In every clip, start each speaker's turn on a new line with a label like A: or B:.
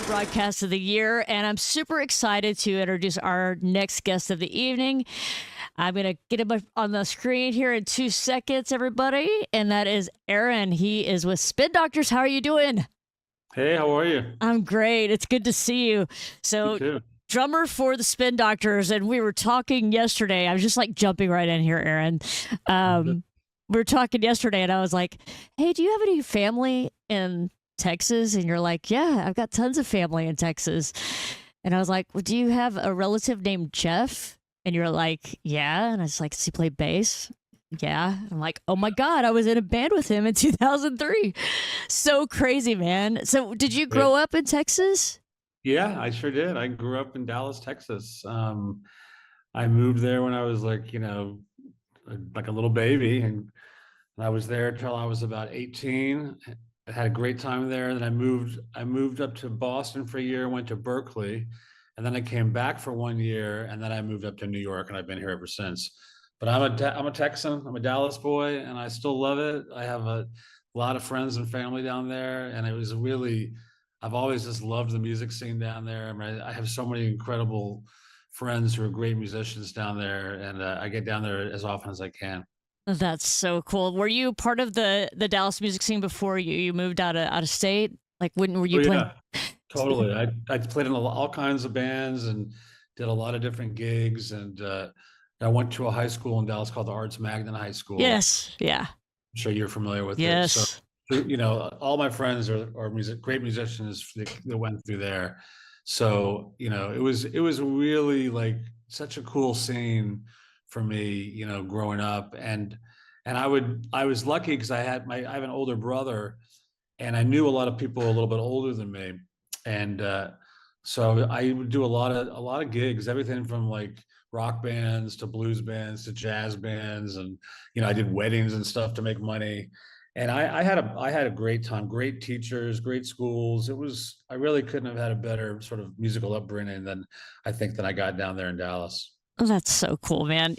A: broadcast of the year, and I'm super excited to introduce our next guest of the evening. I'm going to get him up on the screen here in 2 seconds, everybody, and that is Aaron. He is with Spin Doctors. How are you doing?
B: Hey, how are you?
A: I'm great. It's good to see you.
B: You
A: So,
B: too.
A: drummer for the Spin Doctors, and we were talking yesterday. I was just like jumping right in here, Aaron. Um, we were talking yesterday, and I was like, "Hey, do you have any family in Texas?" And you're like, "Yeah, I've got tons of family in Texas." And I was like, "Well, do you have a relative named Jeff?" And you're like, "Yeah." And I was like, "Does he play bass?" Yeah. I'm like, "Oh my God, I was in a band with him in 2003." So crazy, man. So, did you
B: Great.
A: grow up in Texas?
B: Yeah, I sure did. I grew up in Dallas, Texas. I moved there when I was like a little baby, and I was there till I was about 18. I had a great time there. Then I moved up to Boston for a year, went to Berkeley, and then I came back for 1 year, and then I moved up to New York, and I've been here ever since. But I'm a Texan. I'm a Dallas boy, and I still love it. I have a lot of friends and family down there, and it was really I've always just loved the music scene down there. I mean, I have so many incredible friends who are great musicians down there, and I get down there as often as I can.
A: That's so cool. Were you part of the Dallas music scene before you moved out of state? Like when were
B: Oh
A: you playing?
B: yeah, totally. I played in all kinds of bands and did a lot of different gigs. And I went to a high school in Dallas called the Arts Magnet High School.
A: Yes. Yeah.
B: I'm sure you're familiar with it. So,
A: Yes.
B: all my friends are great musicians that went through there. So, it was really like such a cool scene for me, growing up. And I was lucky because I have an older brother, and I knew a lot of people a little bit older than me, and so I would do a lot of gigs, everything from like rock bands to blues bands to jazz bands, and I did weddings and stuff to make money, and I had a great time, great teachers, great schools. I really couldn't have had a better sort of musical upbringing than I think that I got down there in Dallas.
A: Oh, that's so cool, man.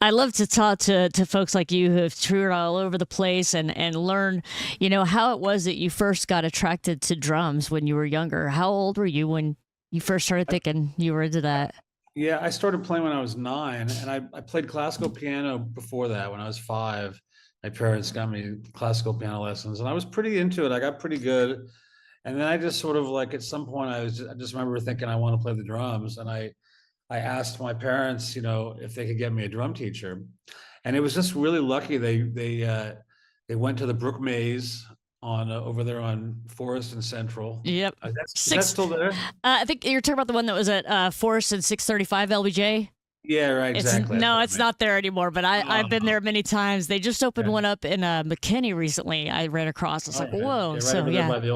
A: I love to talk to folks like you who have toured all over the place and learn, how it was that you first got attracted to drums when you were younger. How old were you when you first started thinking you were into that?
B: Yeah, I started playing when I was 9, and I played classical piano before that when I was 5. My parents got me classical piano lessons, and I was pretty into it. I got pretty good. And then I just sort of like at some point I just remember thinking I want to play the drums, and I asked my parents, if they could get me a drum teacher, and it was just really lucky. They went to the Brook Maze on over there on Forest and Central.
A: Yep.
B: Is that
A: Six.
B: still there?
A: I think you're talking about the one that was at Forest and 635 LBJ.
B: Yeah, right,
A: It's
B: exactly. That's
A: no,
B: what I
A: it's
B: meant.
A: not there anymore. But I've been
B: Oh,
A: there many times. They just opened
B: yeah.
A: one up in McKinney recently. I ran across. It's
B: Oh
A: like
B: yeah,
A: whoa.
B: yeah, right
A: So
B: over there
A: yeah,
B: by the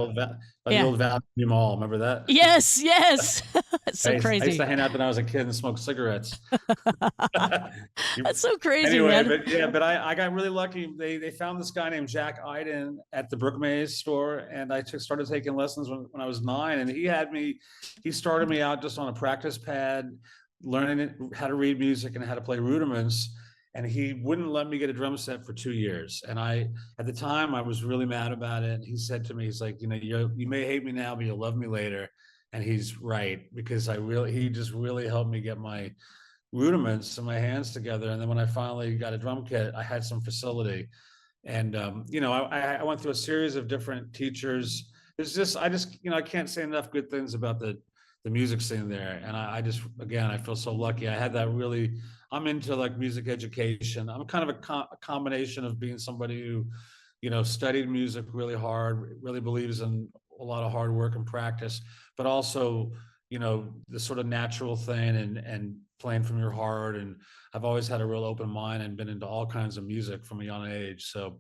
A: yeah.
B: old Valley Mall. Remember that?
A: Yes, yes. It's so
B: I used
A: crazy.
B: to hang out when I was a kid and smoke cigarettes. You-
A: That's so crazy,
B: Anyway,
A: man.
B: but yeah, but I got really lucky. They found this guy named Jack Iden at the Brook Mays store, and started taking lessons when I was 9. And he started me out just on a practice pad, learning how to read music and how to play rudiments. And he wouldn't let me get a drum set for 2 years. And at the time, I was really mad about it. And he said to me, he's like, you may hate me now, but you'll love me later. And he's right, because he just really helped me get my rudiments and my hands together. And then when I finally got a drum kit, I had some facility. And I went through a series of different teachers. I can't say enough good things about the music scene there. And I just, again, I feel so lucky. I'm into like music education. I'm kind of a combination of being somebody who, studied music really hard, really believes in a lot of hard work and practice, but also, the sort of natural thing and playing from your heart. And I've always had a real open mind and been into all kinds of music from a young age. So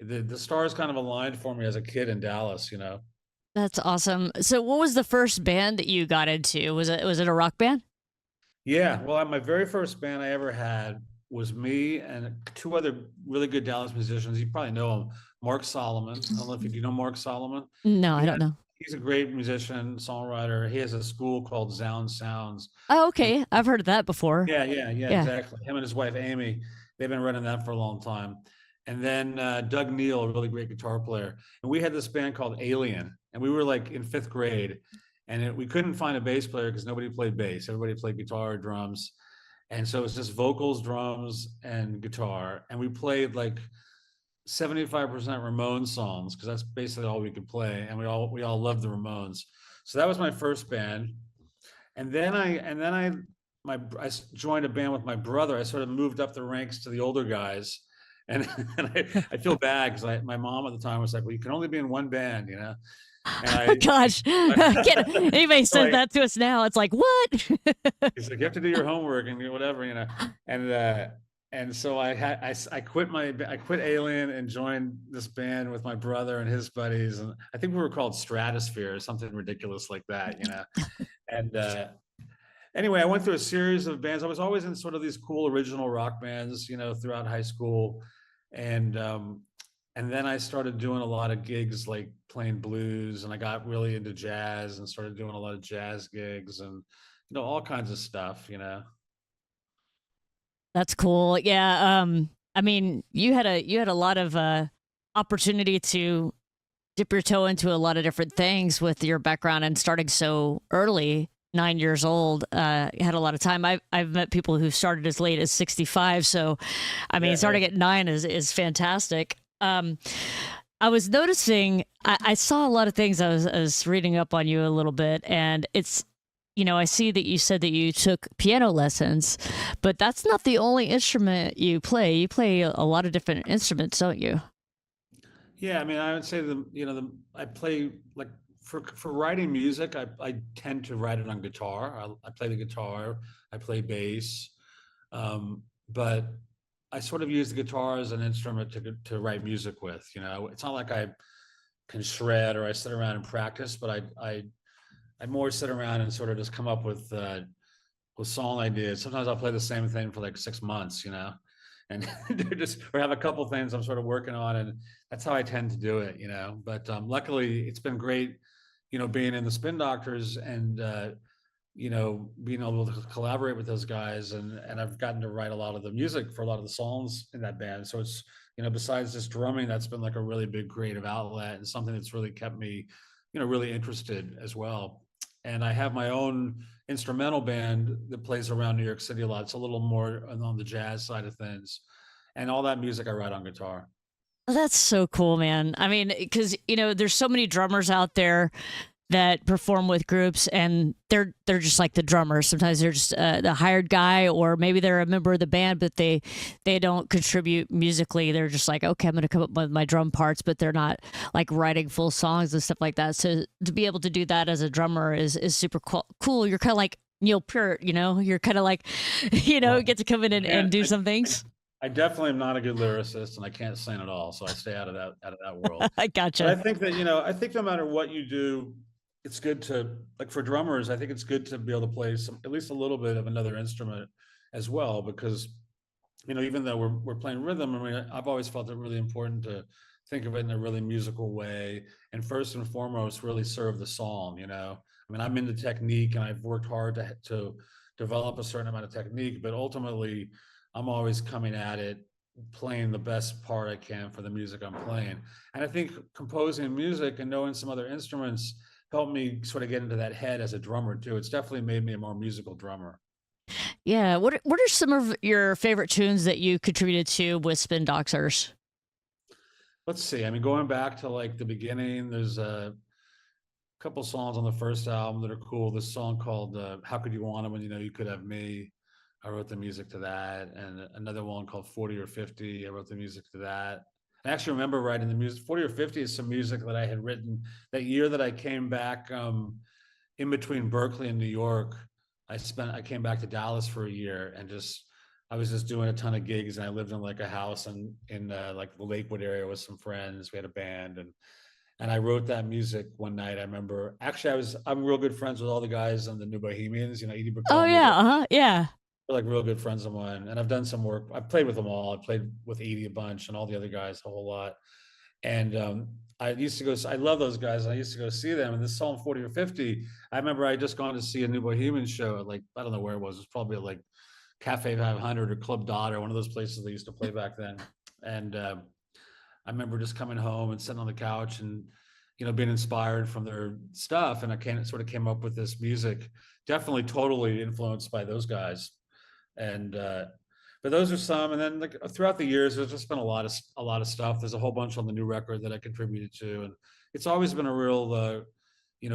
B: the stars kind of aligned for me as a kid in Dallas.
A: That's awesome. So, what was the first band that you got into? Was it a rock band?
B: Yeah, well, my very first band I ever had was me and two other really good Dallas musicians. You probably know him, Mark Solomon. I don't know if you know Mark Solomon.
A: No, I
B: He
A: don't
B: has,
A: know.
B: he's a great musician, songwriter. He has a school called Zound Sounds.
A: Oh,
B: And
A: okay. I've heard of that before.
B: yeah, yeah, yeah,
A: Yeah.
B: exactly. Him and his wife Amy, they've been running that for a long time. And then Doug Neal, a really great guitar player, and we had this band called Alien, and we were like in 5th grade, and we couldn't find a bass player because nobody played bass. Everybody played guitar or drums, and so it was just vocals, drums, and guitar, and we played like 75% Ramones songs because that's basically all we could play, and we all loved the Ramones. So that was my first band, and then I joined a band with my brother. I sort of moved up the ranks to the older guys, and, and I feel bad because my mom at the time was like, "Well, you can only be in one band, you know." And
A: Gosh, anybody says
B: like,
A: that to us now, it's like, what?
B: he's like, "You have to do your homework and whatever, you know." And so I quit Alien and joined this band with my brother and his buddies, and I think we were called Stratosphere or something ridiculous like that, you know. And anyway, I went through a series of bands. I was always in sort of these cool original rock bands, you know, throughout high school, and then I started doing a lot of gigs, like playing blues, and I got really into jazz and started doing a lot of jazz gigs and all kinds of stuff, you know.
A: That's cool. Yeah. I mean, you had a lot of opportunity to dip your toe into a lot of different things with your background and starting so early. 9 years old, you had a lot of time. I've met people who started as late as 65. So, I mean,
B: Yeah,
A: starting at 9 is fantastic. I was noticing, I saw a lot of things. I was reading up on you a little bit, and I see that you said that you took piano lessons, but that's not the only instrument you play. You play a lot of different instruments, don't you?
B: yeah. I mean, I would say I play like for writing music. I tend to write it on guitar. I play the guitar. I play bass, but I sort of use the guitar as an instrument to write music with. You know, it's not like I can shred or I sit around and practice, but I more sit around and sort of just come up with song ideas. Sometimes I'll play the same thing for like 6 months, you know, and or have a couple things I'm sort of working on, and that's how I tend to do it, you know. But luckily, it's been great, being in the Spin Doctors and being able to collaborate with those guys, and I've gotten to write a lot of the music for a lot of the songs in that band. So it's besides just drumming, that's been like a really big creative outlet and something that's really kept me, really interested as well. And I have my own instrumental band that plays around New York City a lot. It's a little more on the jazz side of things, and all that music I write on guitar.
A: That's so cool, man. I mean, because there's so many drummers out there that perform with groups, and they're just like the drummers. Sometimes they're just the hired guy, or maybe they're a member of the band, but they don't contribute musically. They're just like, okay, I'm going to come up with my drum parts, but they're not like writing full songs and stuff like that. So to be able to do that as a drummer is super cool. You're kind of like Neil Peart, you're kind of like,
B: Well,
A: get to come in and do some things.
B: I definitely am not a good lyricist, and I can't sing at all, so I stay out of that world.
A: I
B: But I
A: gotcha.
B: think that I think no matter what you do, it's good to, like, for drummers. I think it's good to be able to play at least a little bit of another instrument as well, because even though we're playing rhythm, I mean, I've always felt it really important to think of it in a really musical way, and first and foremost, really serve the song. I mean, I'm into technique, and I've worked hard to develop a certain amount of technique, but ultimately, I'm always coming at it playing the best part I can for the music I'm playing. And I think composing music and knowing some other instruments helped me sort of get into that head as a drummer too. It's definitely made me a more musical drummer.
A: Yeah. What are some of your favorite tunes that you contributed to with Spin Doctors?
B: Let's see. I mean, going back to like the beginning, there's a couple songs on the first album that are cool. This song called "How Could You Want It When You Know You Could Have Me." I wrote the music to that, and another one called 40 or 50. I wrote the music to that. I actually remember writing the music. 40 or 50 is some music that I had written that year that I came back, in between Berkeley and New York. I came back to Dallas for a year, and I was just doing a ton of gigs, and I lived in like a house in like the Lakewood area with some friends. We had a band, and I wrote that music one night. I remember, actually, I'm real good friends with all the guys on the New Bohemians, Edie
A: Oh
B: Brickell,
A: yeah, uh-huh, yeah.
B: they're like real good friends of mine, and I've done some work. I've played with them all. I played with Edie a bunch, and all the other guys a whole lot. And I used to go. I love those guys. And I used to go see them. And this song 40 or 50, I remember I just gone to see a New Bohemian show at, like, I don't know where it was. It was probably at like Cafe 500 or Club Dot, or one of those places they used to play back then. And I remember just coming home and sitting on the couch, and being inspired from their stuff. And sort of came up with this music, definitely totally influenced by those guys. And, but those are some, and then like throughout the years, there's just been a lot of stuff. There's a whole bunch on the new record that I contributed to, and it's always been a real,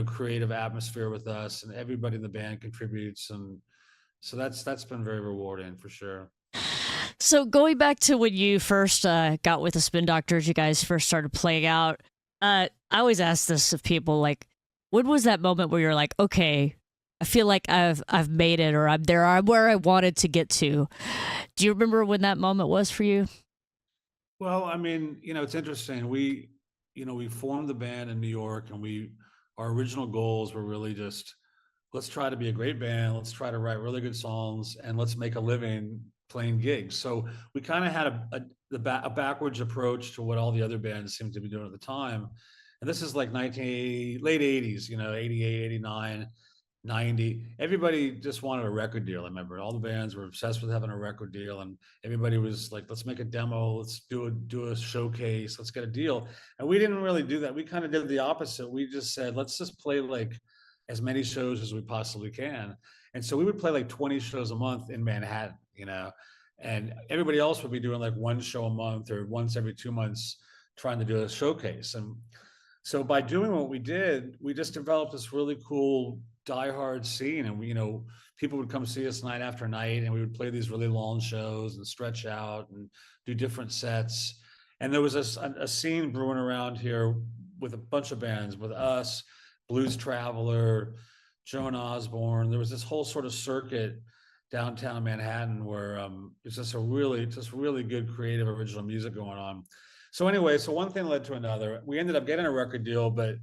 B: creative atmosphere with us, and everybody in the band contributes, and so that's been very rewarding for sure.
A: So going back to when you first got with the Spin Doctors, you guys first started playing out. I always ask this of people, like, when was that moment where you're like, okay, I feel like I've made it, or I'm there, I'm where I wanted to get to. Do you remember when that moment was for you?
B: Well, I mean, it's interesting. We formed the band in New York, and our original goals were really just, let's try to be a great band. Let's try to write really good songs, and let's make a living playing gigs. So we kind of had a backwards approach to what all the other bands seemed to be doing at the time. And this is like late 80s, 88, 89. 90. Everybody just wanted a record deal. I remember all the bands were obsessed with having a record deal, and everybody was like, let's make a demo, let's do a showcase, let's get a deal. And we didn't really do that. We kind of did the opposite. We just said, let's just play like as many shows as we possibly can. And so we would play like 20 shows a month in Manhattan, and everybody else would be doing like one show a month or once every 2 months trying to do a showcase. And so by doing what we did, we just developed this really cool diehard scene, and people would come see us night after night, and we would play these really long shows and stretch out and do different sets. And there was a scene brewing around here with a bunch of bands, with us, Blues Traveler, Joan Osborne. There was this whole sort of circuit downtown Manhattan where it's just really good creative original music going on. So anyway, so one thing led to another. We ended up getting a record deal, but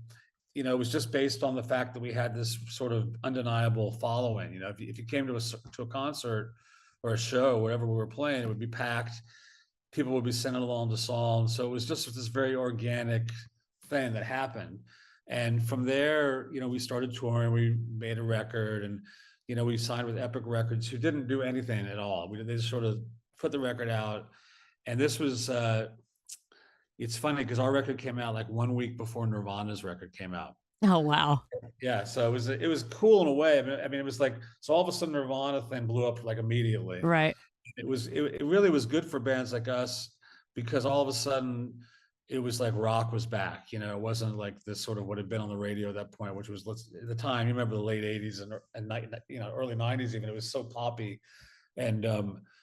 B: it was just based on the fact that we had this sort of undeniable following. If you came to a concert or a show, wherever we were playing, it would be packed. People would be singing along to songs. So it was just this very organic thing that happened. And from there, we started touring. We made a record, and we signed with Epic Records, who didn't do anything at all. They just sort of put the record out, and this was. It's funny because our record came out like 1 week before Nirvana's record came out.
A: Oh, wow.
B: Yeah, so it was cool in a way. I mean, it was like, so all of a sudden Nirvana thing blew up like immediately.
A: Right.
B: It really was good for bands like us, because all of a sudden it was like rock was back. It wasn't like this sort of what had been on the radio at that point, which was at the time. You remember the late 80s and early 90s even. It was so poppy. And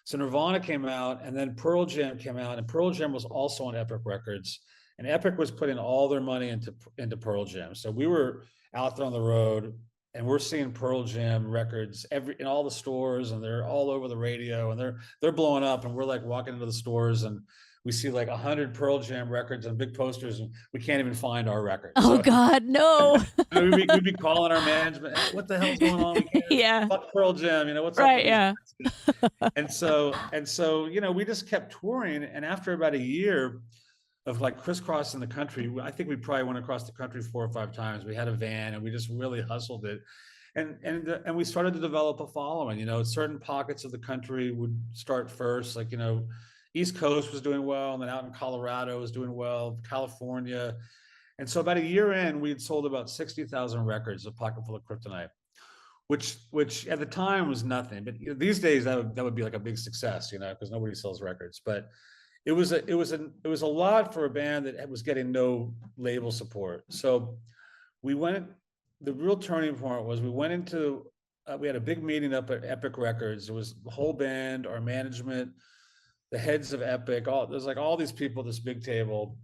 B: so Nirvana came out, and then Pearl Jam came out, and Pearl Jam was also on Epic Records, and Epic was putting all their money into Pearl Jam. So we were out there on the road, and we're seeing Pearl Jam records in all the stores, and they're all over the radio, and they're blowing up, and we're like walking into the stores, and we see like 100 Pearl Jam records and big posters, and we can't even find our record.
A: Oh, God, no.
B: We'd be calling our management, what the hell's going on? We can't,
A: yeah.
B: Fuck Pearl Jam, what's
A: right,
B: up?
A: Yeah.
B: and so, we just kept touring. And after about a year of like crisscrossing the country, I think we probably went across the country 4 or 5 times. We had a van, and we just really hustled it. And we started to develop a following. Certain pockets of the country would start first, like, East Coast was doing well, and then out in Colorado was doing well, California. And so about a year in, we had sold about 60,000 records of Pocketful of Kryptonite, which at the time was nothing. But these days that would be like a big success, because nobody sells records. But it was a lot for a band that was getting no label support. So the real turning point was we had a big meeting up at Epic Records. It was the whole band, our management, the heads of Epic, there's like all these people at this big table,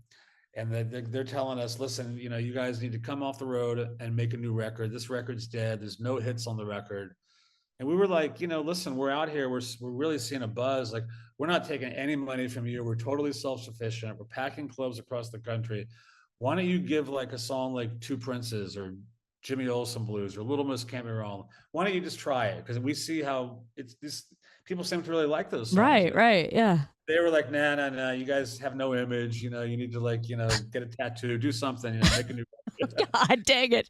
B: and they're telling us, listen, you guys need to come off the road and make a new record. This record's dead. There's no hits on the record. And we were like, listen, we're out here. We're really seeing a buzz. Like, we're not taking any money from you. We're totally self-sufficient. We're packing clubs across the country. Why don't you give like a song like Two Princes or Jimmy Olsen Blues or Little Miss Can't Be Wrong? Why don't you just try it? Because we see how it's this. People seem to really like those songs.
A: Right, yeah.
B: They were like, nah, you guys have no image, you need to like, get a tattoo, do something, make a new
A: God dang it.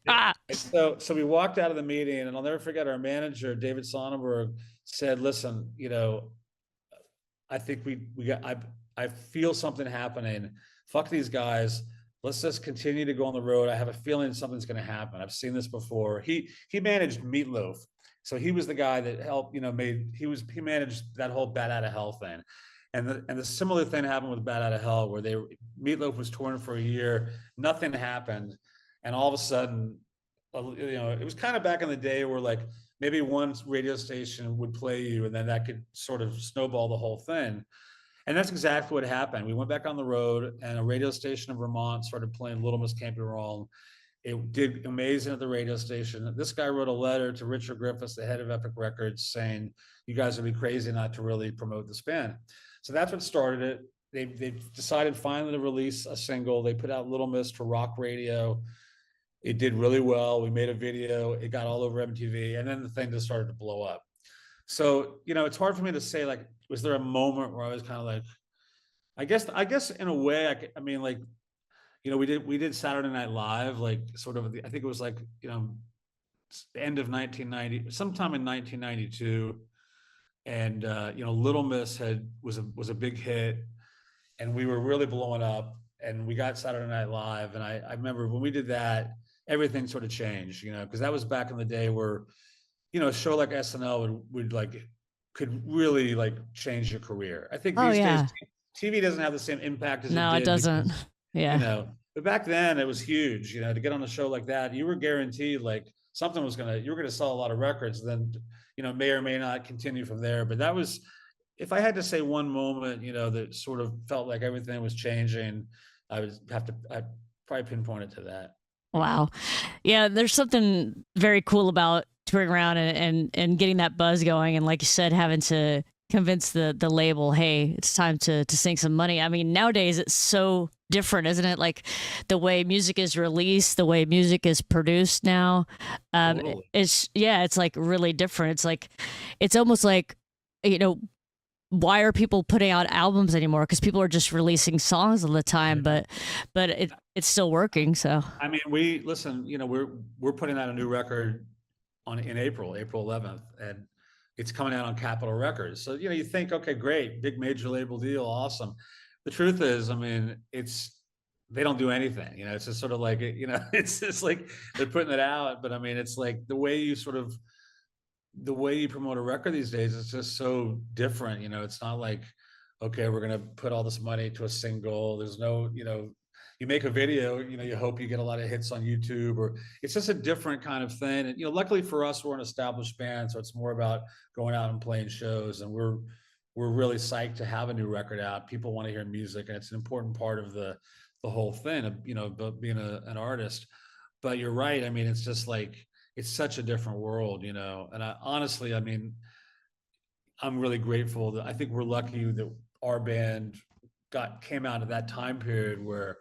B: So we walked out of the meeting, and I'll never forget our manager, David Sonnenberg, said, listen, I think I feel something happening. Fuck these guys. let's just continue to go on the road. I have a feeling something's going to happen. I've seen this before. He managed Meatloaf, so he was the guy that helped, he managed that whole Bat Out of Hell thing. And the similar thing happened with Bat Out of Hell, where Meatloaf was touring for a year, nothing happened, and all of a sudden, it was kind of back in the day where like maybe one radio station would play you, and then that could sort of snowball the whole thing. And that's exactly what happened. We went back on the road, and a radio station in Vermont started playing Little Miss Can't Be Wrong. It did amazing at the radio station. This guy wrote a letter to Richard Griffiths, the head of Epic Records, saying, "You guys would be crazy not to really promote this band." So that's what started it. They decided finally to release a single. They put out Little Miss to rock radio. It did really well. We made a video. It got all over MTV, and then the thing just started to blow up. So, it's hard for me to say, like, was there a moment where I was kind of like, I guess in a way, I mean, like, we did Saturday Night Live, like sort of, I think it was like, the end of 1990, sometime in 1992. And, Little Miss was a big hit, and we were really blowing up, and we got Saturday Night Live. And I remember when we did that, everything sort of changed, because that was back in the day where, a show like SNL could really like change your career. I think these days TV doesn't have the same impact as
A: no,
B: it did.
A: It doesn't.
B: Because,
A: yeah.
B: But back then it was huge, to get on a show like that, you were guaranteed like something you were going to sell a lot of records, then, may or may not continue from there. But that was, if I had to say one moment, that sort of felt like everything was changing, I'd probably pinpoint it to that.
A: Wow. Yeah, there's something very cool about touring around and getting that buzz going. And like you said, having to convince the label, hey, it's time to sink some money. I mean, nowadays it's so different, isn't it? Like the way music is released, the way music is produced now.
B: Totally.
A: It's like really different. It's like, it's almost like, why are people putting out albums anymore? Because people are just releasing songs all the time, but it's still working. So
B: I mean, we're putting out a new record in April 11th, and it's coming out on Capitol Records. So you think, okay, great, big major label deal, awesome. The truth is, I mean, they don't do anything. It's just sort of like it's just like they're putting it out, but I mean, it's like the way you promote a record these days is just so different. It's not like, okay, we're going to put all this money to a single. There's no, you make a video, you hope you get a lot of hits on YouTube, or it's just a different kind of thing. And, luckily for us, we're an established band, so it's more about going out and playing shows. And we're really psyched to have a new record out. People want to hear music, and it's an important part of the whole thing of, being an artist. But you're right. I mean, it's just like, it's such a different world, and honestly, I mean, I'm really grateful that I think we're lucky that our band came out of that time period where,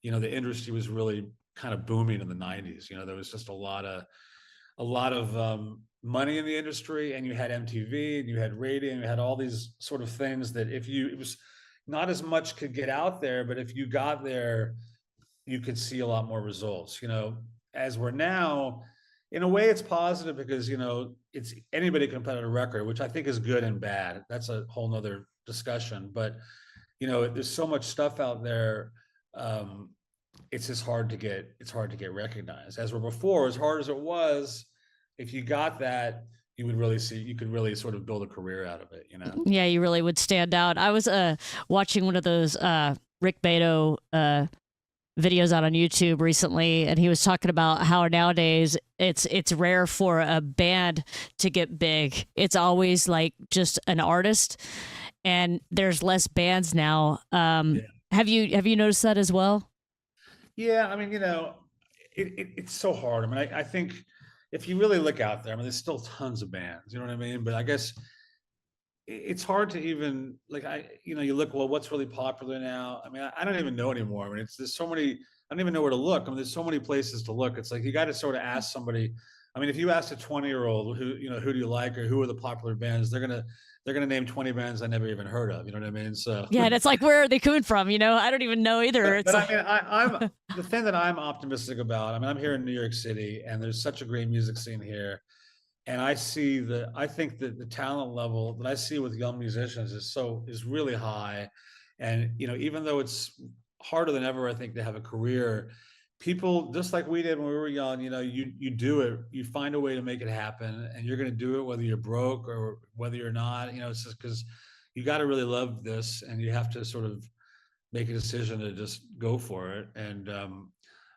B: the industry was really kind of booming in the 90s. There was just a lot of money in the industry, and you had MTV, and you had radio, and you had all these sort of things that it was not as much could get out there, but if you got there, you could see a lot more results. As we're now, in a way, it's positive because, it's anybody can put out a record, which I think is good and bad. That's a whole nother discussion. But, there's so much stuff out there. It's just hard to get recognized. As were before, as hard as it was, if you got that, you could really sort of build a career out of it,
A: Yeah, you really would stand out. I was watching one of those Rick Beto videos out on YouTube recently, and he was talking about how nowadays it's rare for a band to get big. It's always like just an artist, and there's less bands now. Have you noticed that as well?
B: Yeah, I mean, it's so hard. I mean, I think if you really look out there, I mean, there's still tons of bands. You know what I mean? But I guess it's hard to even you look, well, what's really popular now? I mean, I don't even know anymore. I mean, there's so many, I don't even know where to look. I mean, there's so many places to look. It's like, you got to sort of ask somebody. I mean, if you ask a 20-year-old who do you like, or who are the popular bands, they're going to name 20 bands I never even heard of. You know what I mean? So
A: yeah, and it's like, where are they coming from? I don't even know either.
B: But I mean, I'm the thing that I'm optimistic about. I mean, I'm here in New York City, and there's such a great music scene here. And I think that the talent level that I see with young musicians is really high. And, even though it's harder than ever, I think, to have a career. People, just like we did when we were young, you do it, you find a way to make it happen, and you're going to do it whether you're broke or whether you're not. It's just because you got to really love this, and you have to sort of make a decision to just go for it. And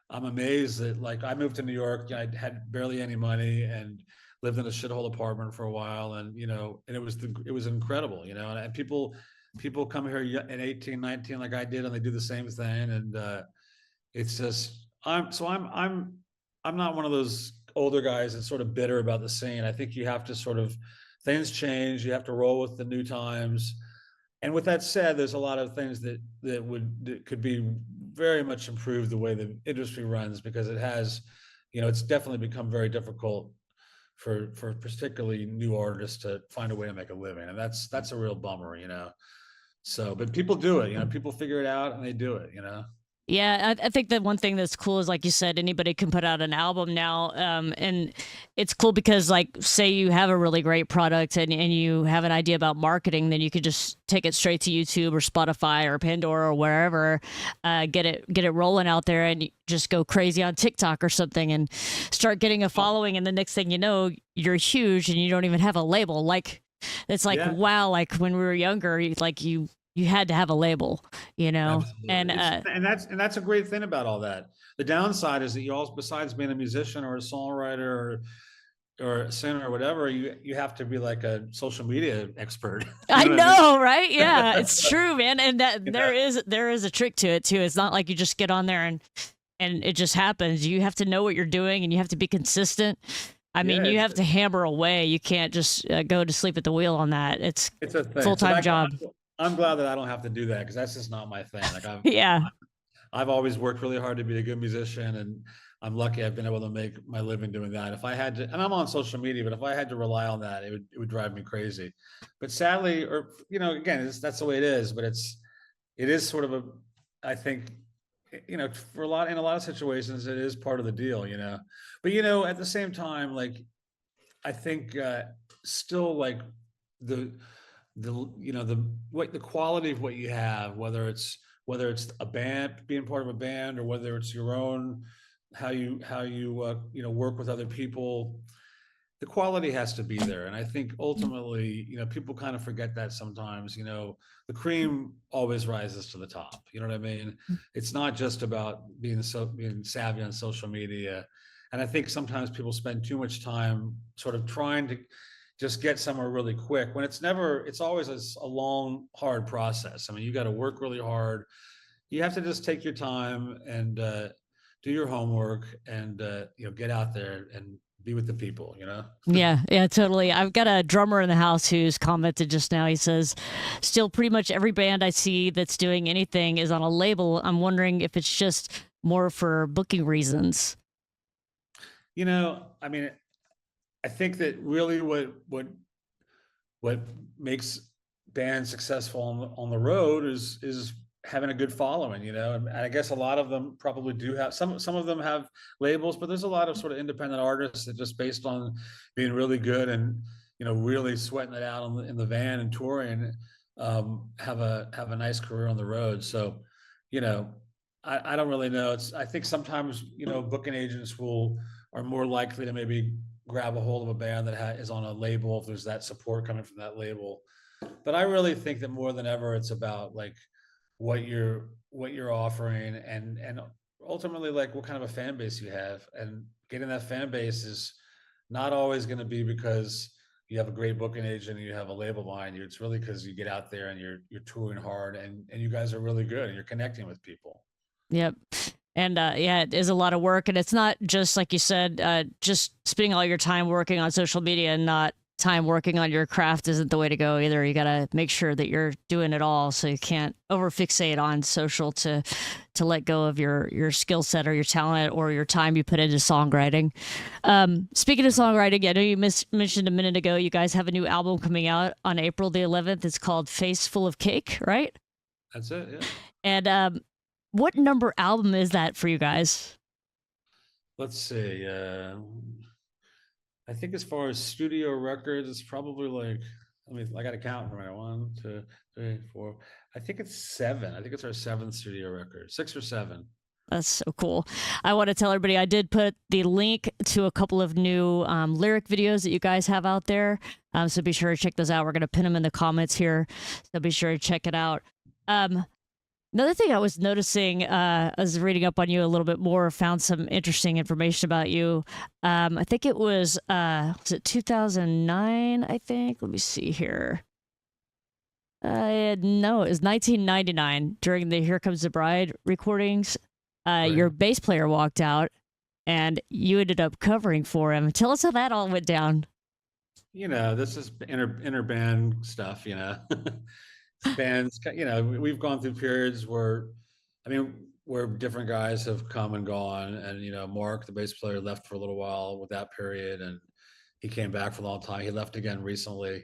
B: I'm amazed that, like, I moved to New York, I had barely any money and lived in a shithole apartment for a while, and and it was incredible, and people come here at 18, 19, like I did, and they do the same thing, and it's just I'm not one of those older guys that's sort of bitter about the scene. I think you have to sort of, things change, you have to roll with the new times. And with that said, there's a lot of things that could be very much improved the way the industry runs, because it has, it's definitely become very difficult for particularly new artists to find a way to make a living, and that's a real bummer. So, but people do it. People figure it out and they do it.
A: Yeah, I think that one thing that's cool is, like you said, anybody can put out an album now, and it's cool because, like, say you have a really great product and you have an idea about marketing, then you could just take it straight to YouTube or Spotify or Pandora or wherever, get it rolling out there, and just go crazy on TikTok or something and start getting a following, and the next thing you know, you're huge and you don't even have a label. Like, it's like,
B: Yeah.
A: wow, like when we were younger, you had to have a label,
B: Absolutely.
A: and
B: That's a great thing about all that. The downside is that you also, besides being a musician or a songwriter or a singer or whatever, you have to be like a social media expert.
A: I
B: what
A: know, right? Yeah, it's true, man. And that
B: You
A: there is a trick to it too. It's not like you just get on there and it just happens. You have to know what you're doing and you have to be consistent. I mean,
B: Yeah,
A: you have to hammer away. You can't just go to sleep at the wheel on that. It's
B: it's a thing.
A: full-time job.
B: I'm glad that I don't have to do that, because that's just not my thing. Like,
A: Yeah.
B: I've always worked really hard to be a good musician, and I'm lucky I've been able to make my living doing that. If I had to, and I'm on social media, but if I had to rely on that, it would drive me crazy. But sadly, or again, that's the way it is. But it is sort of a, I think, for in a lot of situations, it is part of the deal. But at the same time, like, I think still, like, the the quality of what you have, whether it's a band, being part of a band, or whether it's your own, how you work with other people, the quality has to be there. And I think ultimately, people kind of forget that sometimes. The cream always rises to the top. You know what I mean? It's not just about being savvy on social media. And I think sometimes people spend too much time sort of trying to just get somewhere really quick, when it's always a long, hard process. I mean, you got to work really hard. You have to just take your time and do your homework, and get out there and be with the people.
A: Yeah, totally. I've got a drummer in the house who's commented just now. He says, still pretty much every band I see that's doing anything is on a label. I'm wondering if it's just more for booking reasons.
B: I mean, I think that really what makes bands successful on the road is having a good following, and I guess a lot of them probably do have, some of them have labels, but there's a lot of sort of independent artists that, just based on being really good and really sweating it out in the van and touring, have a nice career on the road. So I don't really know. I think sometimes booking agents are more likely to maybe grab a hold of a band that is on a label if there's that support coming from that label. But I really think that more than ever, it's about, like, what you're offering, and ultimately, like, what kind of a fan base you have. And getting that fan base is not always going to be because you have a great booking agent and you have a label behind you. It's really because you get out there and you're touring hard, and you guys are really good and you're connecting with people.
A: Yep. And yeah, it is a lot of work. And it's not just, like you said, just spending all your time working on social media and not time working on your craft isn't the way to go either. You got to make sure that you're doing it all, so you can't over fixate on social to let go of your skill set or your talent or your time you put into songwriting. Speaking of songwriting, I know you mentioned a minute ago, you guys have a new album coming out on April the 11th. It's called Face Full of Cake, right?
B: That's it. Yeah.
A: And what number album is that for you guys?
B: Let's see. I think as far as studio records, it's probably like I got to count for a minute. 1, 2, 3, 4. I think it's 7. I think it's our 7th studio record, 6 or 7.
A: That's so cool. I want to tell everybody I did put the link to a couple of new lyric videos that you guys have out there. So be sure to check those out. We're going to pin them in the comments here. So be sure to check it out. Another thing I was noticing, I was reading up on you a little bit more, found some interesting information about you. I think it was it 2009? I think. Let me see here. No, it was 1999 during the Here Comes the Bride recordings. Your bass player walked out and you ended up covering for him. Tell us how that all went down.
B: This is inner band stuff, bands, we've gone through periods where, where different guys have come and gone. And, Mark, the bass player, left for a little while with that period, and he came back for a long time. He left again recently.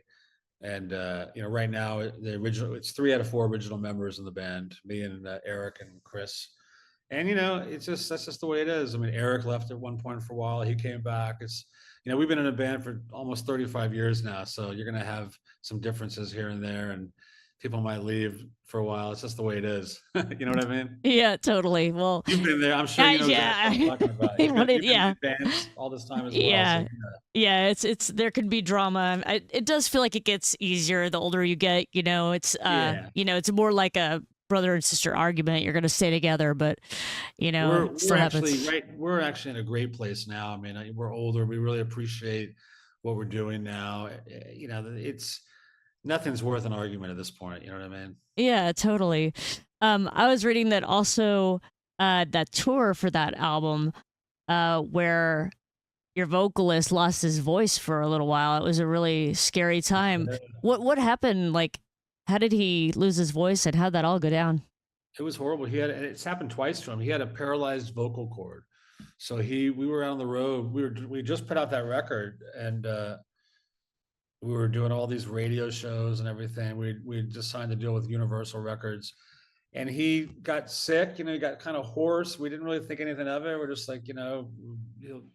B: And, right now it's 3 out of 4 original members in the band, me and Eric and Chris. And that's just the way it is. Eric left at one point for a while. He came back. We've been in a band for almost 35 years now, so you're gonna have some differences here and there, and people might leave for a while. It's just the way it is. You know what I mean?
A: Yeah, totally. Well,
B: you've been there. I'm sure you know exactly what I'm talking about. You've been in bands all this time as well.
A: Yeah,
B: so,
A: yeah. It's there can be drama. It does feel like it gets easier the older you get. It's it's more like a brother and sister argument. You're going to stay together, but
B: we're actually in a great place now. We're older. We really appreciate what we're doing now. It's nothing's worth an argument at this point. You know what I mean?
A: Yeah, totally. I was reading that also that tour for that album where your vocalist lost his voice for a little while. It was a really scary time. What happened? Like, how did he lose his voice, and how'd that all go down?
B: It was horrible. It's happened twice to him. He had a paralyzed vocal cord. So we were out on the road. We just put out that record, and we were doing all these radio shows and everything. We just signed a deal with Universal Records, and he got sick. He got kind of hoarse. We didn't really think anything of it. We're just like, he'll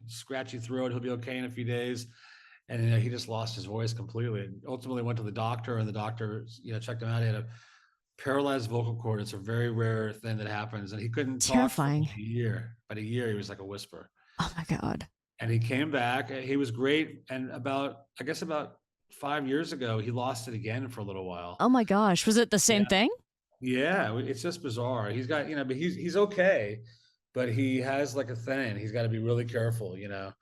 B: scratchy throat. He'll be okay in a few days. And he just lost his voice completely. And ultimately went to the doctor, and the doctor, checked him out. He had a paralyzed vocal cord. It's a very rare thing that happens, and he couldn't talk for a year. About a year, he was like a whisper.
A: Oh my God!
B: And he came back. He was great. And about 5 years ago, he lost it again for a little while.
A: Oh my gosh! Was it the same thing?
B: Yeah, it's just bizarre. He's got, but he's okay, but he has like a thing. He's got to be really careful, and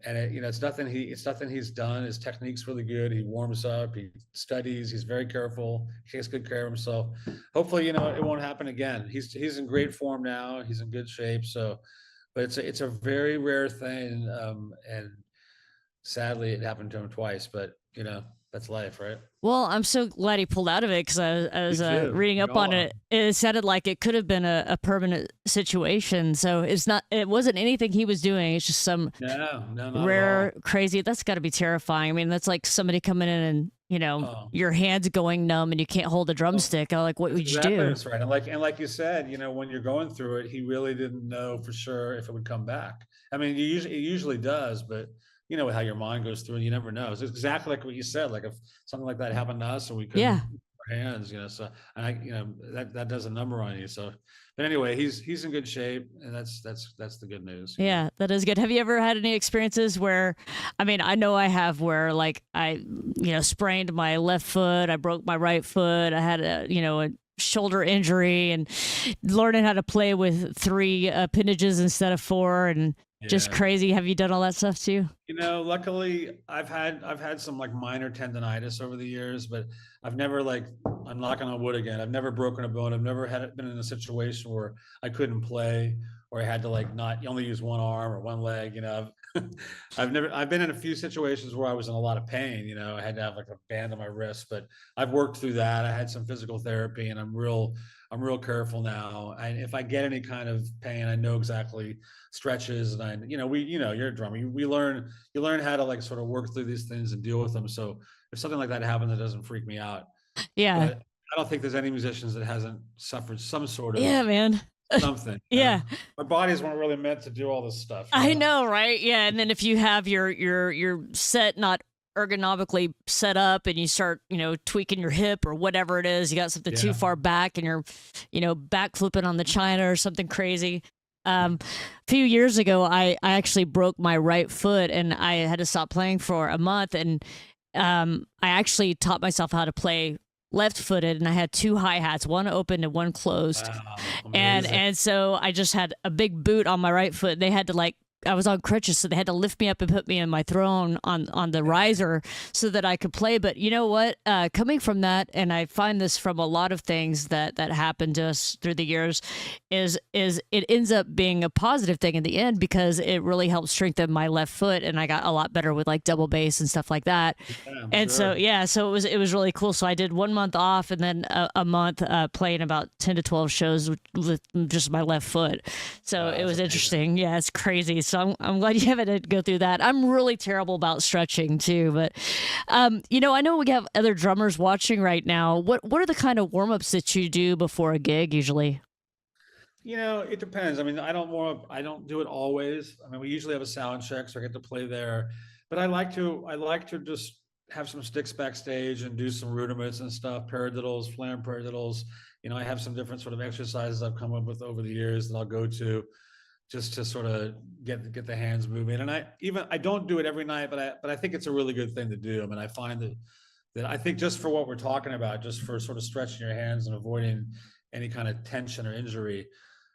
B: it's nothing he's done. His technique's really good. He warms up, he studies, he's very careful, he takes good care of himself. Hopefully, it won't happen again. He's in great form now. He's in good shape. So, but it's a very rare thing. And sadly it happened to him twice, but that's life, right?
A: Well, I'm so glad he pulled out of it, because I was reading up on it. It sounded like it could have been a permanent situation. So it wasn't anything he was doing. It's just some rare, crazy. That's got to be terrifying. That's like somebody coming in and your hands going numb and you can't hold a drumstick. Like, what would you do?
B: That's right. And like you said, when you're going through it, he really didn't know for sure if it would come back. It usually does, but how your mind goes through, and you never know. It's exactly like what you said. Like if something like that happened to us, and we couldn't put our hands, so, and that does a number on you. So, but anyway, he's in good shape, and that's the good news.
A: Yeah, that is good. Have you ever had any experiences where, I know I have, where like I, sprained my left foot, I broke my right foot, I had a shoulder injury, and learning how to play with 3 appendages instead of 4, and just crazy. Have you done all that stuff too?
B: Luckily I've had some like minor tendonitis over the years, but I've never, like, I'm knocking on wood again, I've never broken a bone. I've never been in a situation where I couldn't play, or I had to like not only use one arm or one leg. I've been in a few situations where I was in a lot of pain. I had to have like a band on my wrist, but I've worked through that. I had some physical therapy, and I'm real careful now. And if I get any kind of pain, I know exactly stretches, and you're a drummer. You learn how to like sort of work through these things and deal with them. So if something like that happens, it doesn't freak me out.
A: Yeah.
B: But I don't think there's any musicians that hasn't suffered some sort of
A: man.
B: Something.
A: Yeah.
B: Our bodies weren't really meant to do all this stuff.
A: I know, right? Yeah. And then if you have your set not ergonomically set up and you start, tweaking your hip or whatever it is, you got something too
B: Yeah.
A: far back and you're, back flipping on the china or something crazy. A few years ago, I actually broke my right foot and I had to stop playing for a month. And I actually taught myself how to play left footed, and I had two hi-hats, one open and one closed.
B: Wow.
A: and
B: Amazing.
A: and so I just had a big boot on my right foot. They had to I was on crutches, so they had to lift me up and put me in my throne on the riser so that I could play. But you know what? Coming from that, and I find this from a lot of things that happened to us through the years, is it ends up being a positive thing in the end because it really helped strengthen my left foot, and I got a lot better with like double bass and stuff like that.
B: Yeah, I'm
A: And so
B: sure.
A: yeah, so it was really cool. So I did 1 month off, and then a month playing about 10 to 12 shows with just my left foot. So
B: Wow,
A: it
B: that's
A: was
B: amazing.
A: interesting. Yeah, it's crazy. So I'm glad you haven't had to go through that. I'm really terrible about stretching too, but I know we have other drummers watching right now. What are the kind of warm ups that you do before a gig usually?
B: It depends. I mean, I don't do it always. I mean, we usually have a sound check, so I get to play there. But I like to just have some sticks backstage and do some rudiments and stuff, paradiddles, flam paradiddles. I have some different sort of exercises I've come up with over the years that I'll go to just to sort of get the hands moving. And I don't do it every night, but I think it's a really good thing to do. I mean, I find that I think just for what we're talking about, just for sort of stretching your hands and avoiding any kind of tension or injury,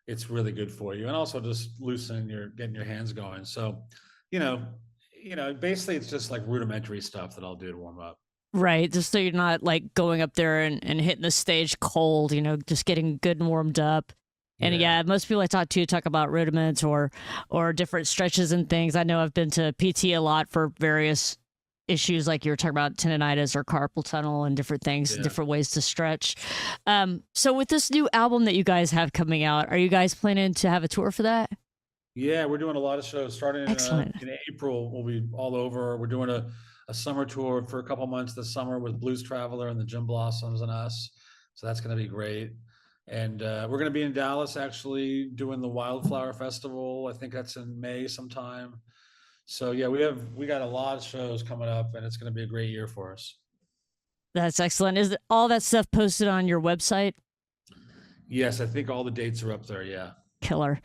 B: it's really good for you. And also just getting your hands going. So, you know, basically it's just like rudimentary stuff that I'll do to warm up.
A: Right, just so you're not like going up there and hitting the stage cold, just getting good and warmed up. And
B: Yeah.
A: yeah, most people I talk to talk about rudiments or different stretches and things. I know I've been to PT a lot for various issues, like you were talking about tendonitis or carpal tunnel and different things,
B: Yeah.
A: different ways to stretch. So with this new album that you guys have coming out, are you guys planning to have a tour for that?
B: Yeah, we're doing a lot of shows starting
A: Excellent.
B: in April. We'll be all over. We're doing a summer tour for a couple months this summer with Blues Traveler and the Jim Blossoms and us. So that's going to be great. And we're going to be in Dallas actually doing the Wildflower Festival. I think that's in May sometime. So yeah, we got a lot of shows coming up, and it's going to be a great year for us.
A: That's excellent. Is all that stuff posted on your website?
B: Yes, I think all the dates are up there. Yeah.
A: Killer.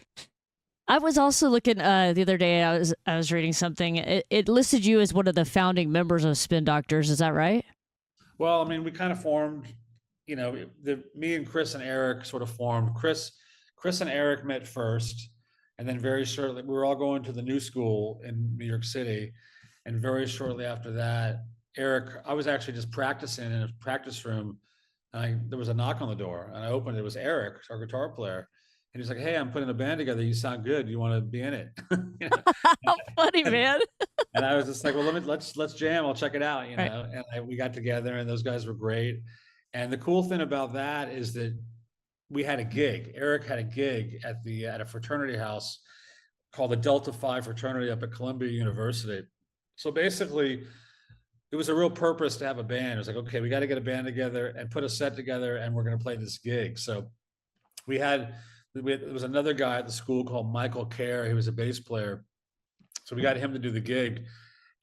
A: I was also looking the other day. I was reading something. It listed you as one of the founding members of Spin Doctors. Is that right?
B: Well, I mean, we kind of formed, me and Chris and Eric sort of formed. Chris and Eric met first, and then very shortly, we were all going to the new school in New York City, and very shortly after that, I was actually just practicing in a practice room, and there was a knock on the door, and I opened it. It was Eric, our guitar player, and he's like, "Hey, I'm putting a band together. You sound good. You want to be in it?"
A: How funny,
B: And,
A: man.
B: and I was just like, well, let's jam. I'll check it out,
A: Right.
B: And we got together, and those guys were great. And the cool thing about that is that we had a gig. Eric had a gig at a fraternity house called the Delta Phi fraternity up at Columbia University. So basically, it was a real purpose to have a band. It was like, okay, we got to get a band together and put a set together, and we're going to play this gig. So there was another guy at the school called Michael Kerr. He was a bass player. So we got him to do the gig.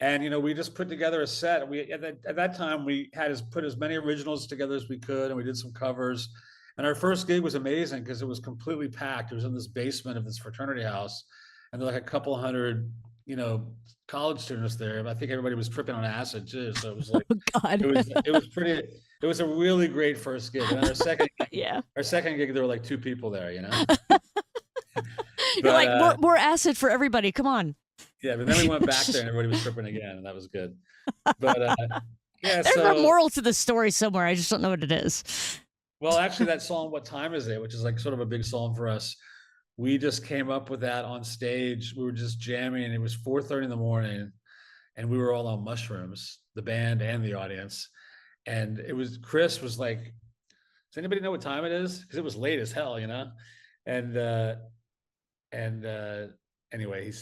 B: And we just put together a set. We at that time we had put as many originals together as we could, and we did some covers. And our first gig was amazing because it was completely packed. It was in this basement of this fraternity house, and there were like a couple hundred, college students there. I think everybody was tripping on acid too. So it was like
A: Oh God.
B: it was a really great first gig. And then
A: Yeah.
B: our second gig, there were like two people there.
A: You're
B: But
A: like more acid for everybody. Come on.
B: yeah, but then we went back there and everybody was tripping again, and that was good. But yeah,
A: There's a
B: so
A: moral to the story somewhere. I just don't know what it is.
B: well, actually, that song "What Time Is It," which is like sort of a big song for us, we just came up with that on stage. We were just jamming, and it was 4:30 in the morning, and we were all on mushrooms, the band and the audience. And Chris was like, "Does anybody know what time it is?" Because it was late as hell, And anyway,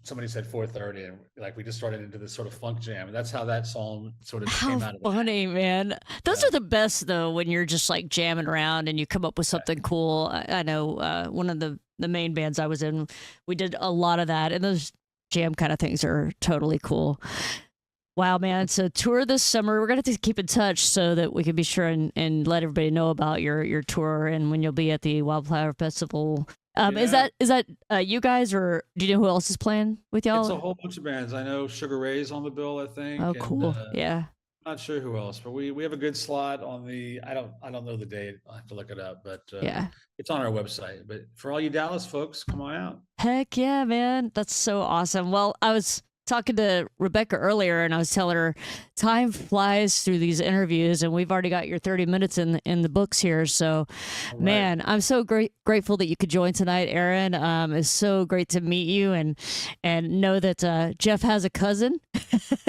B: somebody said 4:30, and like we just started into this sort of funk jam, and that's how that song sort of
A: How
B: came out of it.
A: funny, man. Those
B: Yeah.
A: are the best though, when you're just like jamming around and you come up with something cool. I know one of the main bands I was in, we did a lot of that, and those jam kind of things are totally cool. Wow, man. So tour this summer. We're gonna have to keep in touch so that we can be sure and let everybody know about your tour and when you'll be at the Wildflower Festival.
B: Yeah,
A: Is that you guys, or do you know who else is playing with
B: it's a
A: y'all?
B: whole bunch of bands. I know Sugar Ray's on the bill, I
A: Oh,
B: think, and
A: cool. Yeah.
B: not sure who else, but we have a good slot on the. I don't know the date. I'll have to look it up, but
A: Yeah.
B: it's on our website. But for all you Dallas folks, come on out.
A: Heck yeah, man. That's so awesome. Well, I was talking to Rebecca earlier and I was telling her time flies through these interviews and we've already got your 30 minutes in the books here. So,
B: All right.
A: man, I'm so grateful that you could join tonight, Aaron. It's so great to meet you and know that Jeff has a cousin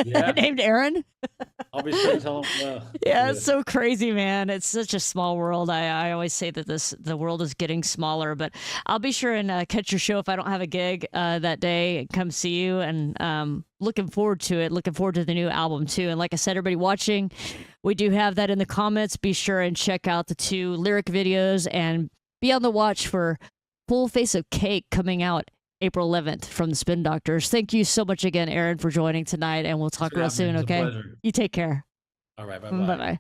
B: Yeah,
A: named Aaron.
B: I'll be sure to tell them.
A: Yeah, it's so crazy, man. It's such a small world. I always say that the world is getting smaller, but I'll be sure and catch your show if I don't have a gig that day and come see you. And looking forward to it. Looking forward to the new album too. And like I said, everybody watching, we do have that in the comments. Be sure and check out the 2 lyric videos and be on the watch for Full Face of Cake coming out April 11th from the Spin Doctors. Thank you so much again, Aaron, for joining tonight, and we'll talk real soon,
B: It's a
A: okay?
B: pleasure.
A: You take care.
B: All right, bye
A: Bye
B: bye.
A: bye.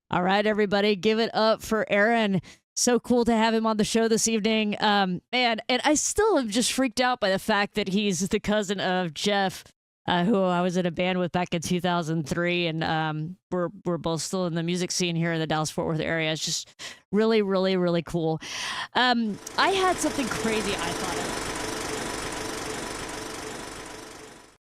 A: All right, everybody, give it up for Aaron. So cool to have him on the show this evening. Man, and I still am just freaked out by the fact that he's the cousin of Jeff, who I was in a band with back in 2003, and we're both still in the music scene here in the Dallas-Fort Worth area. It's just really, really, really cool. I had something crazy I thought of.